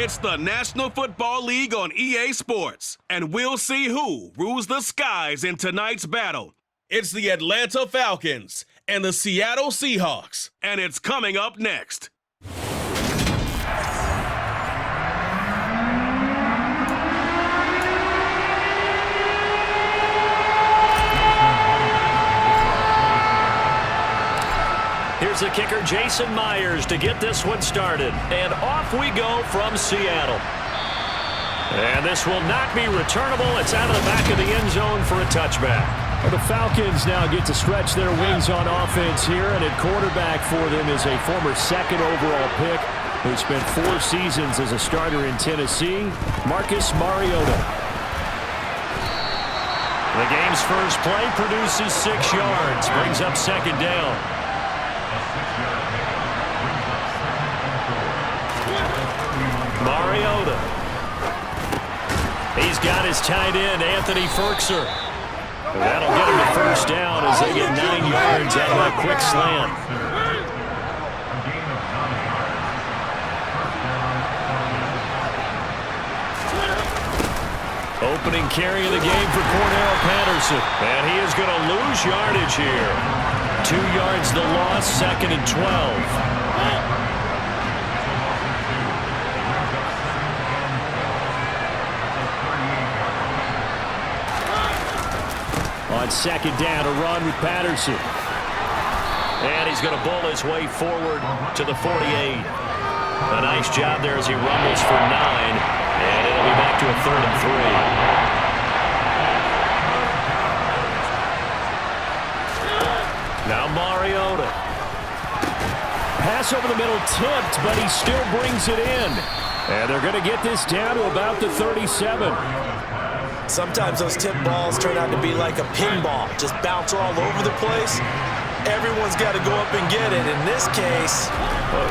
It's the National Football League on EA Sports, and we'll see who rules the skies in tonight's battle. It's the Atlanta Falcons and the Seattle Seahawks, and it's coming up next. Here's the kicker, Jason Myers, to get this one started. And off we go from Seattle. And this will not be returnable. It's out of the back of the end zone for a touchback. Well, the Falcons now get to stretch their wings on offense here, and at quarterback for them is a former second overall pick who spent 4 seasons as a starter in Tennessee, Marcus Mariota. The game's first play produces 6 yards, brings up second down. Mariota. He's got his tight end, Anthony Ferkser. That'll get him the first down as they get 9 yards out of that quick slant. Opening carry of the game for Cornell Patterson. And he is going to lose yardage here. 2 yards the loss, 2nd and 12. On second down, a run with Patterson. And he's going to bull his way forward to the 48. A nice job there as he rumbles for 9. And it'll be back to a 3rd and 3. Now Mariota. Pass over the middle tipped, but he still brings it in. And they're going to get this down to about the 37. Sometimes those tip balls turn out to be like a pinball, just bounce all over the place. Everyone's got to go up and get it. In this case,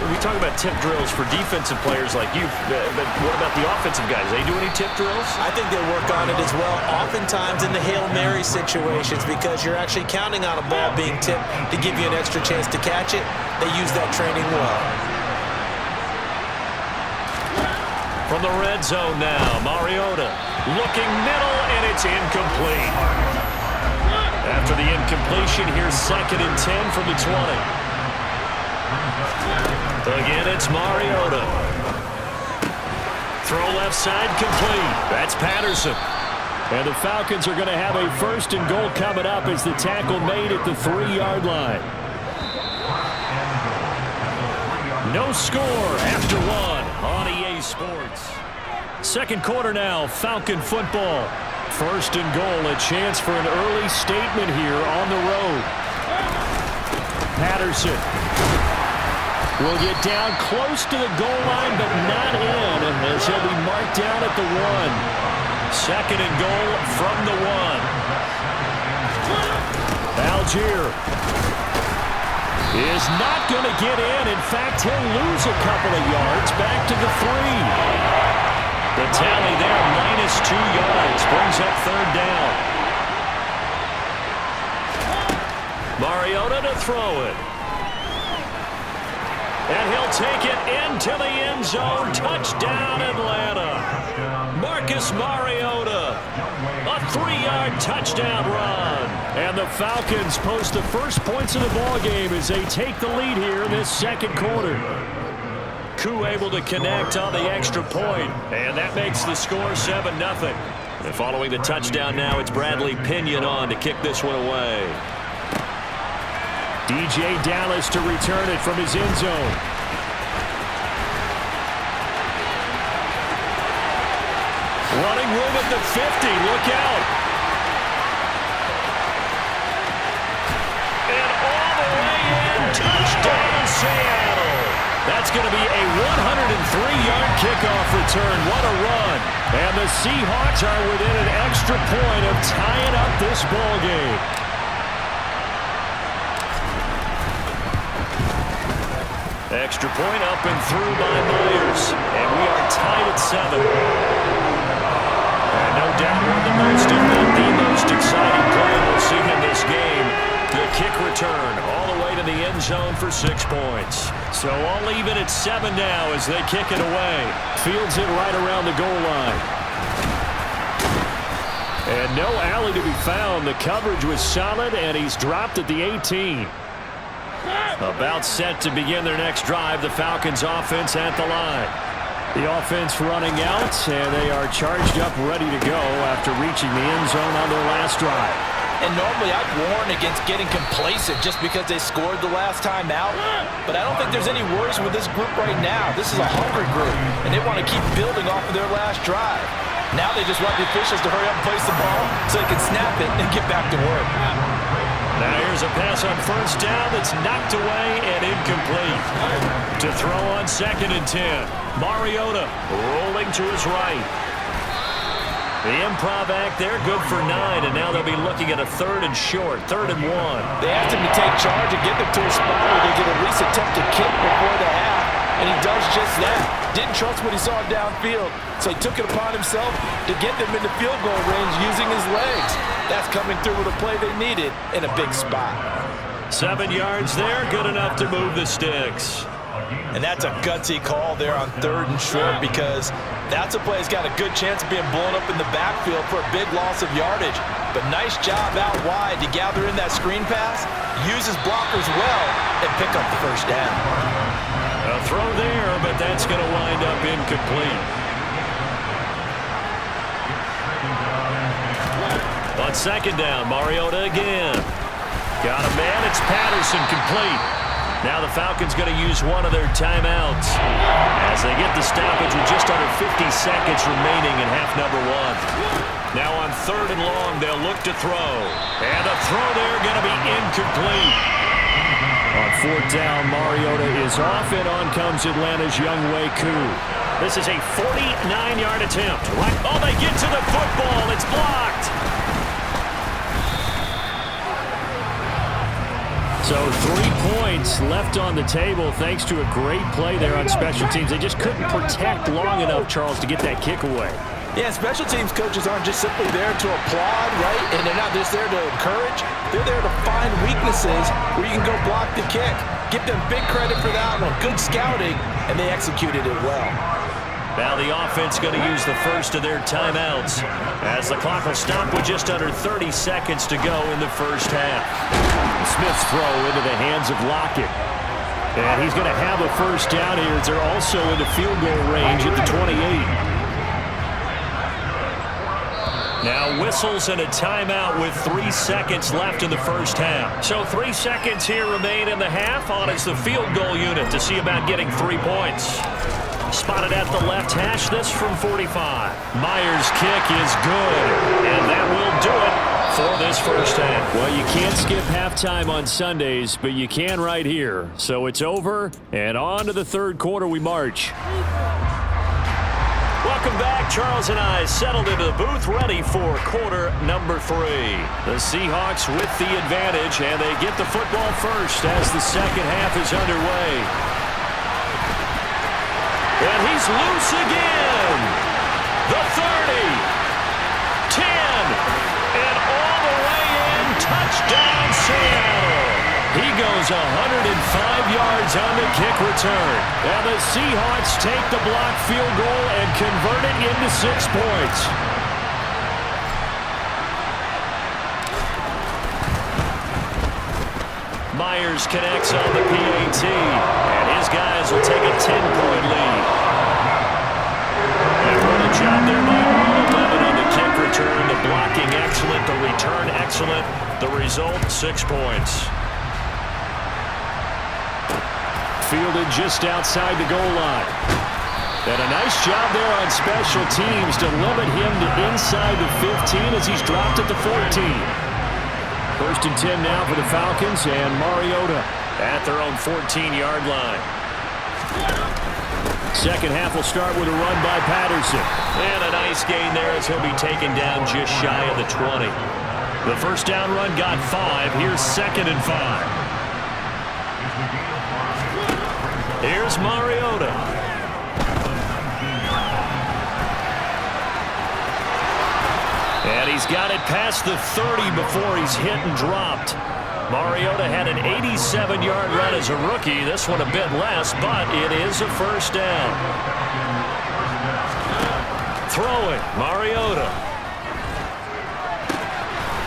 we talk about tip drills for defensive players like you, but what about the offensive guys? They do any tip drills? I think they work on it as well, oftentimes in the Hail Mary situations, because you're actually counting on a ball being tipped to give you an extra chance to catch it. They use that training well. From the red zone now, Mariota looking middle, and it's incomplete. After the incompletion, here's 2nd and 10 from the 20. Again, it's Mariota. Throw left side complete. That's Patterson. And the Falcons are going to have a 1st and goal coming up as the tackle made at the 3-yard line. No score after 1 on EA Sports. Second quarter now, Falcon football. 1st and goal, a chance for an early statement here on the road. Patterson will get down close to the goal line, but not in, as he'll be marked down at the 1. 2nd and goal from the 1. Algier is not going to get in. In fact, he'll lose a couple of yards back to the 3. The tally there, -2 yards, brings up 3rd down. Mariota to throw it. And he'll take it into the end zone. Touchdown, Atlanta. Marcus Mariota. A 3-yard touchdown run. And the Falcons post the first points of the ball game as they take the lead here in this second quarter. Koo able to connect on the extra point, and that makes the score 7-0. And following the touchdown now, it's Bradley Pinion on to kick this one away. DJ Dallas to return it from his end zone. Running room at the 50. Look out. And all the way in. Touchdown, Seattle. That's going to be a 103-yard kickoff return. What a run. And the Seahawks are within an extra point of tying up this ball game. Extra point up and through by Myers. And we are tied at 7. And no doubt one of the most, if not the most exciting play we'll see in this game. The kick return all the way to the end zone for 6 points. So all even at 7 now as they kick it away. Fields it right around the goal line. And no alley to be found. The coverage was solid, and he's dropped at the 18. About set to begin their next drive. The Falcons offense at the line. The offense running out, and they are charged up, ready to go after reaching the end zone on their last drive. And normally I'd warn against getting complacent just because they scored the last time out. But I don't think there's any worries with this group right now. This is a hungry group, and they want to keep building off of their last drive. Now they just want the officials to hurry up and place the ball so they can snap it and get back to work. Now here's a pass on first down that's knocked away and incomplete. To throw on 2nd and 10. Mariota rolling to his right. The improv act there, good for 9, and now they'll be looking at a 3rd and short, 3rd and 1. They asked him to take charge and get them to a spot where they could at least attempt to kick before the half, and he does just that. Didn't trust what he saw downfield, so he took it upon himself to get them into field goal range using his legs. That's coming through with a play they needed in a big spot. 7 yards there, good enough to move the sticks. And that's a gutsy call there on 3rd and short, because that's a play that's got a good chance of being blown up in the backfield for a big loss of yardage. But nice job out wide to gather in that screen pass, use his blockers well, and pick up the first down. A throw there, but that's going to wind up incomplete. On 2nd down, Mariota again. Got a man, it's Patterson, complete. Now the Falcons going to use one of their timeouts as they get the stoppage with just under 50 seconds remaining in half number 1. Now on 3rd and long, they'll look to throw. And a throw there going to be incomplete. On 4th down, Mariota is off, and on comes Atlanta's Younghoe Koo. This is a 49-yard attempt. Right. Oh, they get to the football. It's blocked. So 3 points left on the table thanks to a great play there on special teams. They just couldn't protect long enough, Charles, to get that kick away. Yeah, special teams coaches aren't just simply there to applaud, right? And they're not just there to encourage. They're there to find weaknesses where you can go block the kick. Give them big credit for that one. Good scouting, and they executed it well. Now the offense going to use the first of their timeouts as the clock will stop with just under 30 seconds to go in the first half. Smith's throw into the hands of Lockett. And he's going to have a first down here as they're also into field goal range at the 28. Now whistles and a timeout with 3 seconds left in the first half. So 3 seconds here remain in the half on as the field goal unit to see about getting 3 points. Spotted at the left hash, this from 45. Myers' kick is good, and that will do it for this first half. Well, you can't skip halftime on Sundays, but you can right here. So it's over, and on to the 3rd quarter we march. Welcome back. Charles and I settled into the booth, ready for quarter number 3. The Seahawks with the advantage, and they get the football first as the second half is underway. And he's loose again. The 30, 10, and all the way in. Touchdown, Seattle. He goes 105 yards on the kick return. And the Seahawks take the blocked field goal and convert it into 6 points. Myers connects on the PAT, and his guys will take a 10-point lead. And what a job there by all 11 on the kick return. The blocking excellent, the return excellent. The result, 6 points. Fielded just outside the goal line. And a nice job there on special teams to limit him to inside the 15 as he's dropped at the 14. 1st and 10 now for the Falcons, and Mariota at their own 14-yard line. Second half will start with a run by Patterson. And a nice gain there as he'll be taken down just shy of the 20. The first down run got 5. Here's 2nd and 5. Here's Mariota. And he's got it past the 30 before he's hit and dropped. Mariota had an 87-yard run as a rookie. This one a bit less, but it is a first down. Throwing, Mariota.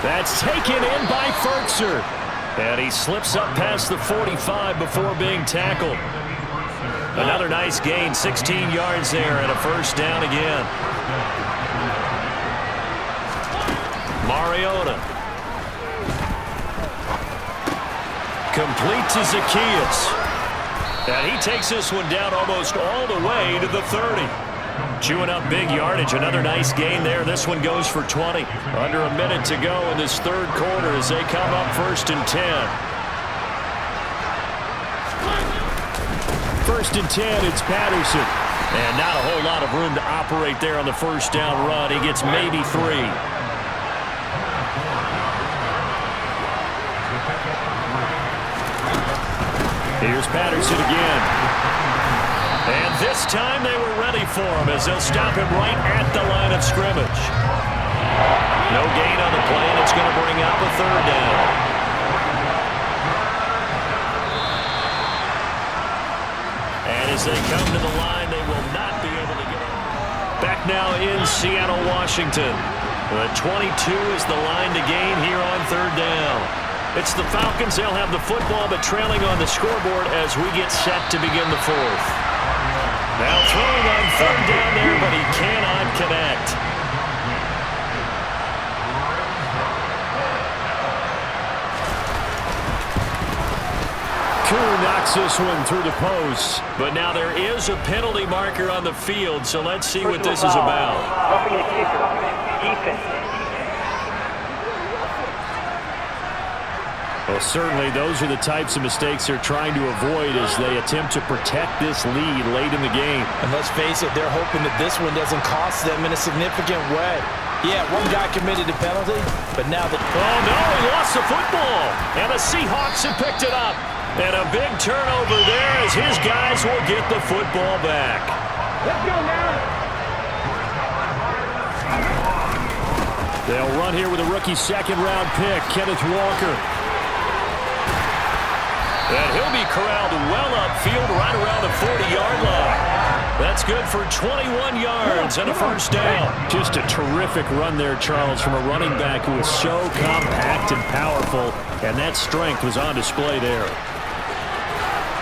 That's taken in by Fertzer. And he slips up past the 45 before being tackled. Another nice gain, 16 yards there, and a first down again. Mariota. Complete to Zacchaeus. And he takes this one down almost all the way to the 30. Chewing up big yardage. Another nice gain there. This one goes for 20. Under a minute to go in this third quarter as they come up 1st and 10. 1st and 10, it's Patterson. And not a whole lot of room to operate there on the first down run. He gets maybe 3. Here's Patterson again. And this time they were ready for him as they'll stop him right at the line of scrimmage. No gain on the play, and it's going to bring up a third down. And as they come to the line, they will not be able to get it. Back now in Seattle, Washington. The 22 is the line to gain here on third down. It's the Falcons. They'll have the football, but trailing on the scoreboard as we get set to begin the fourth. Now throwing on third down there, but he cannot connect. Koo knocks this one through the post, but now there is a penalty marker on the field, so let's see what this is about. Well, certainly those are the types of mistakes they're trying to avoid as they attempt to protect this lead late in the game. And let's face it, they're hoping that this one doesn't cost them in a significant way. Yeah, one guy committed a penalty, but now that... Oh, no, he lost the football. And the Seahawks have picked it up. And a big turnover there as his guys will get the football back. Let's go now. They'll run here with a rookie second-round pick, Kenneth Walker. And he'll be corralled well upfield right around the 40-yard line. That's good for 21 yards and a first down. Just a terrific run there, Charles, from a running back who is so compact and powerful, and that strength was on display there.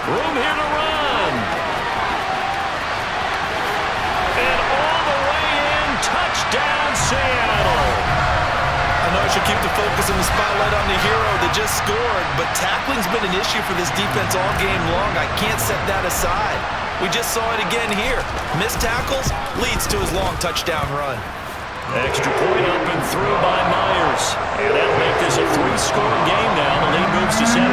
Room here to run. And all the way in, touchdown, Seattle. I know I should keep the focus and the spotlight on the hero that just scored, but tackling's been an issue for this defense all game long. I can't set that aside. We just saw it again here. Missed tackles leads to his long touchdown run. Extra point up and through by Myers. And that'll make this a 3-score game now. The lead moves to 17.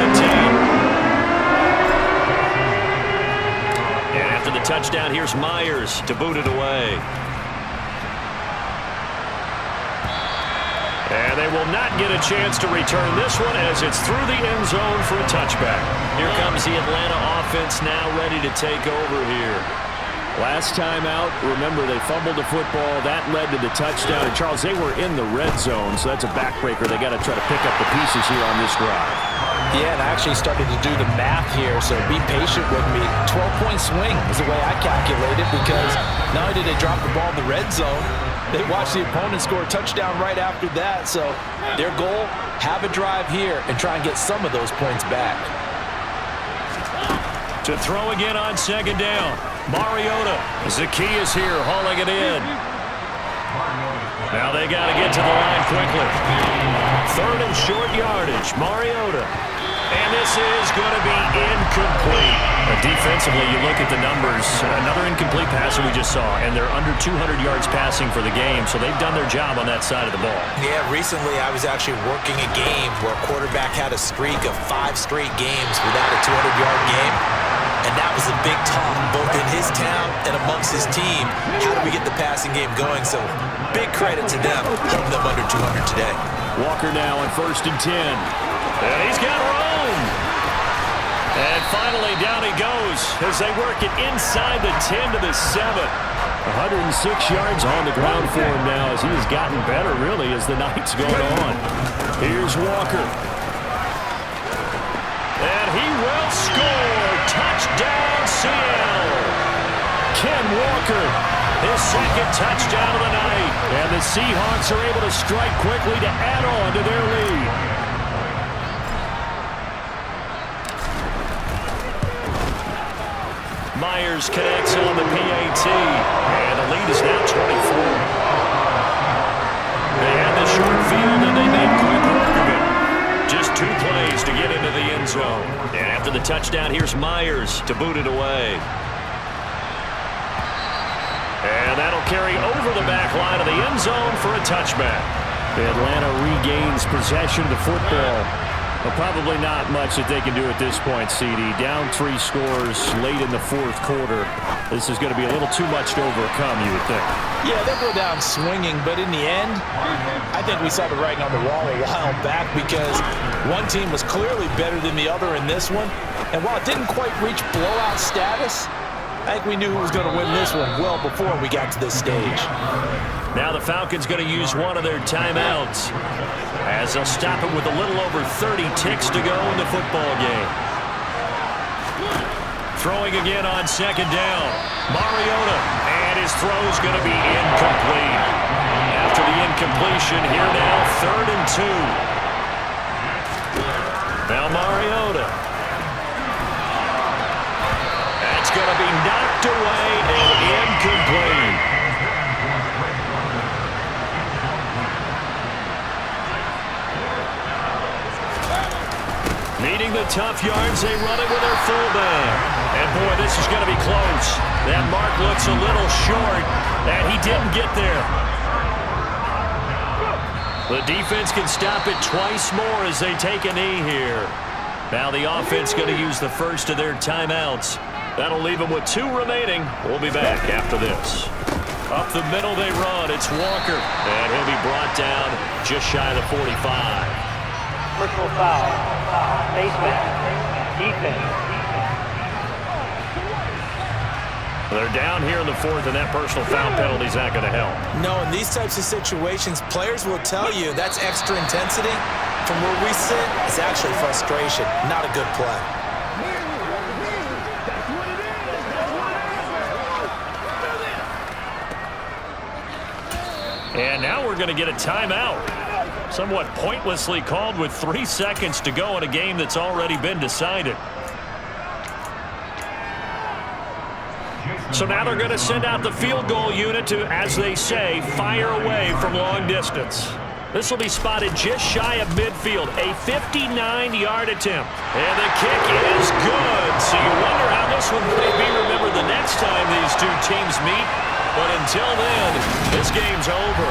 And after the touchdown, here's Myers to boot it away. And they will not get a chance to return this one as it's through the end zone for a touchback. Here comes the Atlanta offense now ready to take over here. Last time out, remember they fumbled the football. That led to the touchdown. And Charles, they were in the red zone, so that's a backbreaker. They got to try to pick up the pieces here on this drive. Yeah, and I actually started to do the math here, so be patient with me. 12-point swing is the way I calculate it because not only did they drop the ball in the red zone, they watched the opponent score a touchdown right after that. So their goal, have a drive here and try and get some of those points back. To throw again on second down. Mariota. Zacchaeus here hauling it in. Now they got to get to the line quickly. Third and short yardage. Mariota. And this is going to be incomplete. Defensively, you look at the numbers. Another incomplete pass that we just saw, and they're under 200 yards passing for the game, so they've done their job on that side of the ball. Yeah, recently I was actually working a game where a quarterback had a streak of 5 straight games without a 200-yard game, and that was a big talk, both in his town and amongst his team. How do we get the passing game going? So big credit to them, keeping them under 200 today. Walker now on 1st and 10. And he's got room. And finally, down he goes as they work it inside the 10 to the 7. 106 yards on the ground for him now as he has gotten better, really, as the night's going on. Here's Walker. Score! Touchdown, Seattle! Ken Walker, his second touchdown of the night. And the Seahawks are able to strike quickly to add on to their lead. Myers connects on the PAT, and the lead is now 24. They had the short field, and they made quick work of it. Just 2 plays to get into the end zone. And after the touchdown, here's Myers to boot it away. And that'll carry over the back line of the end zone for a touchback. Atlanta regains possession of the football. But probably not much that they can do at this point, CD. Down 3 scores late in the 4th quarter. This is going to be a little too much to overcome, you would think. Yeah, they'll go down swinging, but in the end, I think we saw the writing on the wall a while back because one team was clearly better than the other in this one. And while it didn't quite reach blowout status, I think we knew who was going to win this one well before we got to this stage. Now the Falcons going to use one of their timeouts as they'll stop it with a little over 30 ticks to go in the football game. Throwing again on 2nd down. Mariota, and his throw's going to be incomplete. After the incompletion, here now 3rd and 2. Now Mariota. That's going to be knocked away and incomplete. Needing the tough yards, they run it with their fullback. And boy, this is going to be close. That mark looks a little short, and he didn't get there. The defense can stop it twice more as they take a knee here. Now the offense going to use the first of their timeouts. That'll leave them with 2 remaining. We'll be back after this. Up the middle they run. It's Walker, and he'll be brought down just shy of the 45. Personal foul. Face mask. Defense. They're down here in the 4th, and that personal foul penalty is not going to help. No, in these types of situations, players will tell you that's extra intensity. From where we sit, it's actually frustration, not a good play. And now we're going to get a timeout. Somewhat pointlessly called with 3 seconds to go in a game that's already been decided. So now they're going to send out the field goal unit to, as they say, fire away from long distance. This will be spotted just shy of midfield, a 59-yard attempt. And the kick is good. So you wonder how this one may be remembered the next time these 2 teams meet. But until then, this game's over.